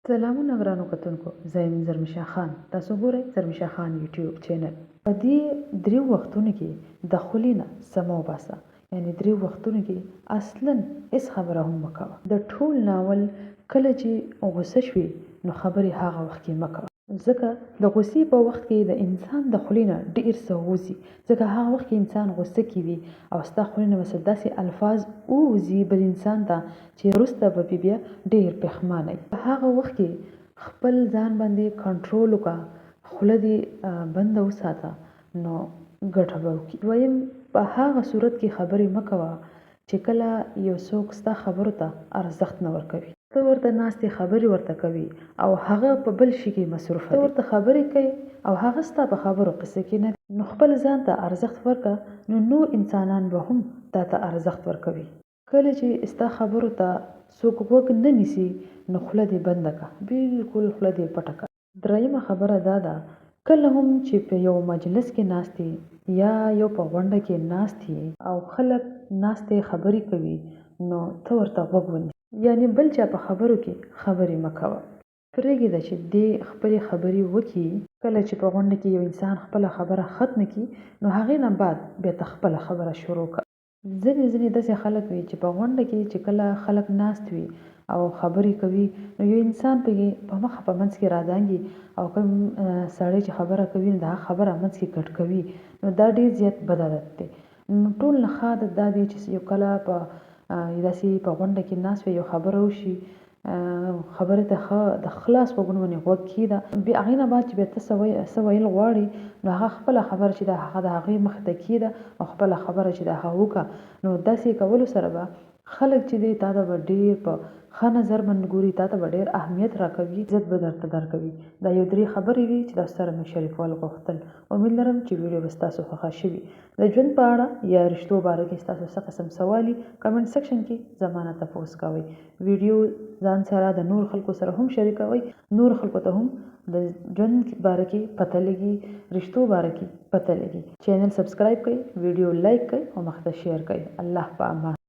سلامونه ګرانو کتونکو، زه یم زرمشا خان. تاسو ګورئ زرمشا خان یوټیوب چینل. په دې دریو وختونو کې د خولې نه سمه وباسه، یعنې دریو وختونو کې اصلا هېڅ خبره هم مه کوه. د ټول ناول کله چې غوسه شوې نو خبرې هغه وخت کې مه کوه، ځکه د غوسې په وخت کې د انسان د خولې نه ډېر څه وځي، ځکه هغه وخت کې انسان غوسه کې وي او ستا خولې نه به داسې الفاظ ووځي بل انسان ته چې وروسته به بیا ډېر پښیمانه وي. په هغه وخت کې خپل ځان باندې کنټرول وکړه، خوله دې بنده وساته نو ګټه به وکړي. دویم، په هغه صورت کې خبرې مه کوه چې کله یو څوک ستا خبرو ته ارزښت نه ورکوي. ته ورته ناستې خبرې ورته کوي او هغه په بل شي کې مصروفه دی. ته ورته خبرې کوي او هغه ستا په خبرو قصه کې نه دی، نو خپل ځان ته ارزښت ورکړه، نو نور انسانان به هم تا ته ارزښت ورکوي. کله چې ستا خبرو ته څوک غوږ نه نیسي نو خوله دې بنده کړه، بالکل خوله دې پټه کړه. دریمه خبره دا ده، کله هم چې په یو مجلس کې ناست یا یو په غونډه کې ناست او خلک ناستې خبرې کوي نو ته ورته غوږ ونیسه، یعنې بل چا په خبرو کې خبرې مه کوه. پرېږده چې دې خپلې خبرې وکړي. کله چې په غونډه کې یو انسان خپله خبره ختمه کړي نو هغې نه بعد بیا ته خپله خبره شروع کړه. ځینې داسې خلک وي چې په غونډه کې چې کله خلک ناست وي او خبرې کوي نو یو انسان په مخه په منځ کې رادانګي او کوم سړی چې خبره کوي نو د هغه خبره منځ کې کټ کوي، نو دا ډېر زیات بد عادت دی. نو ټول نه ښه عادت دا دی چې یو کله په داسې په غونډه کې ناست وي، یو خبره وشي، خبرې ته ښه د خلاص غوږونه باندې غوږ کښېږده، بیا هغې نه بعد چې بیا ته څه ویل غواړې نو هغه خپله خبره چې ده هغه د هغې مخې ته کښېږده او خپله خبره چې ده هغه وکړه. نو داسې کولو سره به خلک چې دی تا ته به ډېر په ښه نظر باندې ګوري، تا ته به ډېر اهمیت راکوي، عزت به درته درکوي. دا یو 3 خبرې دي چې تاسو سره مې شریکول غوښتل. امید لرم چې ویډیو به ستاسو خوښه شوي. د ژوند په اړه یا رشتو باره کې ستاسو څه قسم سوال وي کمنټ سیکشن کې زمانه تپوس کوئ. ویډیو ځان سره د نور خلکو سره هم شریکوئ، نور خلکو ته هم د ژوند باره کې پته لګي، رشتو باره کې پته لګي. چینل سبسکرایب کړئ، ویډیو لایک کړئ او مخ ته شیر کړئ. الله په امان.